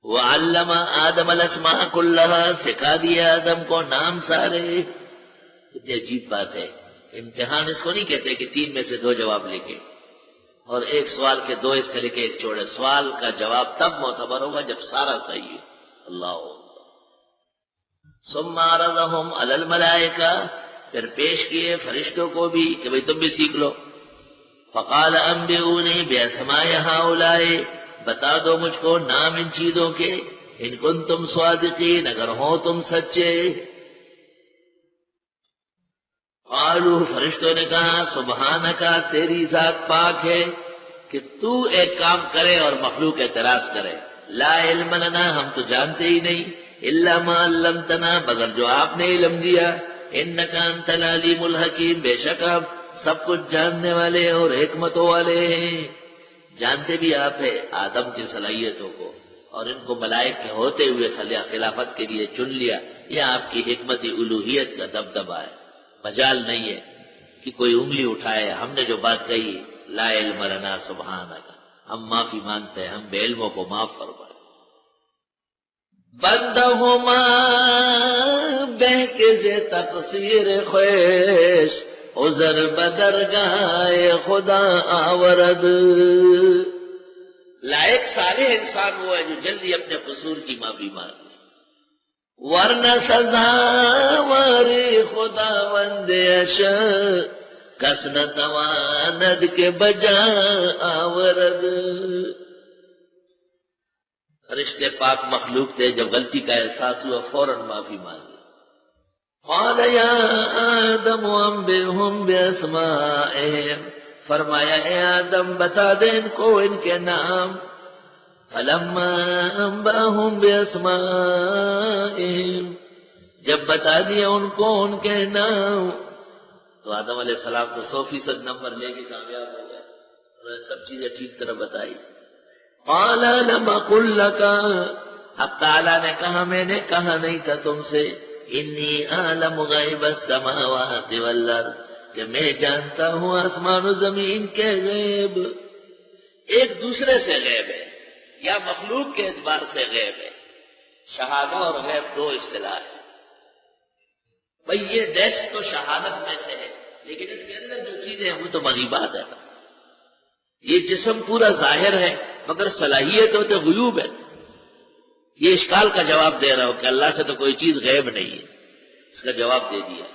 وعلم آدم الاسماء كلها، سکھا دیا آدم کو نام سارے. کتنی عجیب بات ہے. امتحان اس کو نہیں کہتے کہ 3 میں سے 2 جواب لکھے اور ایک سوال کے 2 حصے لکھے 1 چھوڑے. سوال کا جواب تب معتبر ہوگا جب سارا صحیح ہے. اللہ. ثم عرضهم على الملائکہ، پھر پیش کیے فرشتوں کو بھی کہ بھئی تم بھی سیکھ لو. فقال انبئونی باسماء ہؤلاء، بتا دو مجھ کو نام ان چیزوں کے، ان کنتم صادقین، اگر ہو تم سچے. قالوا، فرشتوں نے کہا سبحانکا، تیری ذات پاک ہے کہ تو ایک کام کرے اور مخلوق اعتراض کرے. لا علم لنا، ہم تو جانتے ہی نہیں، الا ما علمتنا، مگر جو آپ نے علم دیا. انکا انت العلیم الحکیم، بے شک آپ سب کچھ جاننے والے اور حکمتوں والے ہیں. جانتے بھی آپ ہیں آدم کی صلاحیتوں کو، اور ان کو ملائک کے ہوتے ہوئے خلافت کے لیے چن لیا. یہ آپ کی حکمت الوہیت کا دبدبہ ہے. مجال نہیں ہے کہ کوئی انگلی اٹھائے. ہم نے جو بات کہی لا علم لنا سبحانک، ہم معافی مانگتے ہیں، ہم بے علموں کو معاف فرمائے. بندہما بہک سے تقصیر خویش، عذر بدرگاہ خدا آورد. لائق صالح انسان وہ ہے جو جلدی اپنے قصور کی معافی مانگے، ورنہ سزا واری خدا وندیش کس نہ تواند کے بجا آورد. فرشتے پاک مخلوق تھے، جب غلطی کا احساس ہوا فوراً معافی مانگی. قال یا آدم انبئہم باسمائہم، فرمایا اے آدم بتا دے ان کو ان کے نام. فلما انبأہم باسمائہم، جب بتا دیا ان کو ان کے نام، تو آدم علیہ السلام تو 100% نمبر لے کے کامیاب ہو گئے، انہوں نے سب چیزیں ٹھیک طرح بتائی. قال لم اقل لک، حق تعالیٰ نے کہا میں نے کہا نہیں تھا تم سے، انی اعلم غیب السماوات والارض، کہ میں جانتا ہوں آسمان و زمین کے غیب. ایک دوسرے سے غیب ہے یا مخلوق کے اعتبار سے غیب ہے. شہادہ اور غیب 2 اصطلاح ہے. بھئی یہ ڈیسک تو شہادت میں سے ہے، لیکن اس کے اندر جو چیزیں ہیں وہ تو مغیبات ہے. یہ جسم پورا ظاہر ہے مگر صلاحیت ہوتے غیوب ہے. یہ اشکال کا جواب دے رہا ہو کہ اللہ سے تو کوئی چیز غیب نہیں ہے، اس کا جواب دے دیا.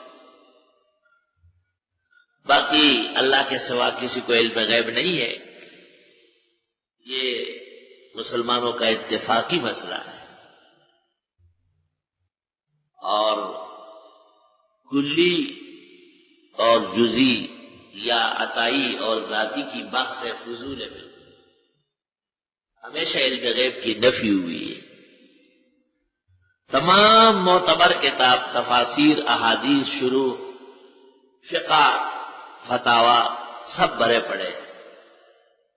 باقی اللہ کے سوا کسی کو علم غیب نہیں ہے، یہ مسلمانوں کا اتفاقی مسئلہ ہے. اور کلی اور جزی یا عطائی اور ذاتی کی بحث فضول ہے. ہمیشہ علم غیب کی نفی ہوئی ہے. تمام معتبر کتاب، تفاسیر، احادیث، شروح، فقہ، فتاوی سب بھرے پڑے.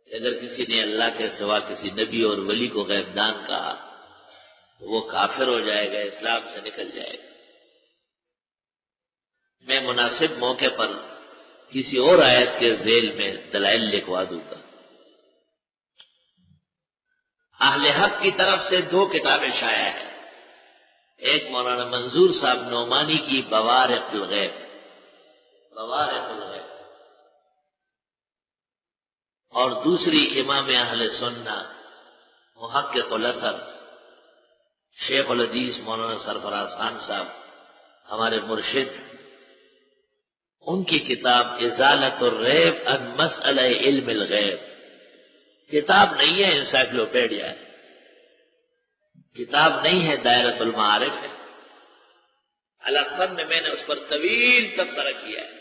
اگر کسی نے اللہ کے سوا کسی نبی اور ولی کو غیب دان کہا تو وہ کافر ہو جائے گا، اسلام سے نکل جائے گا. میں مناسب موقع پر کسی اور آیت کے ذیل میں دلائل لکھوا دوں گا. اہل حق کی طرف سے 2 کتابیں شائع ہیں. ایک مولانا منظور صاحب نعمانی کی بوارق الغیب، بوارق الغیب، اور دوسری امام اہل سنہ محقق الاثر شیخ الحدیث مولانا سرفراز خان صاحب ہمارے مرشد، ان کی کتاب ازالت الریب عن مسئلہ علم الغیب. کتاب نہیں ہے انسائکلوپیڈیا ہے، کتاب نہیں ہے دائرۃ المعارف ہے. الاقصر میں نے اس پر طویل تبصرہ کیا ہے.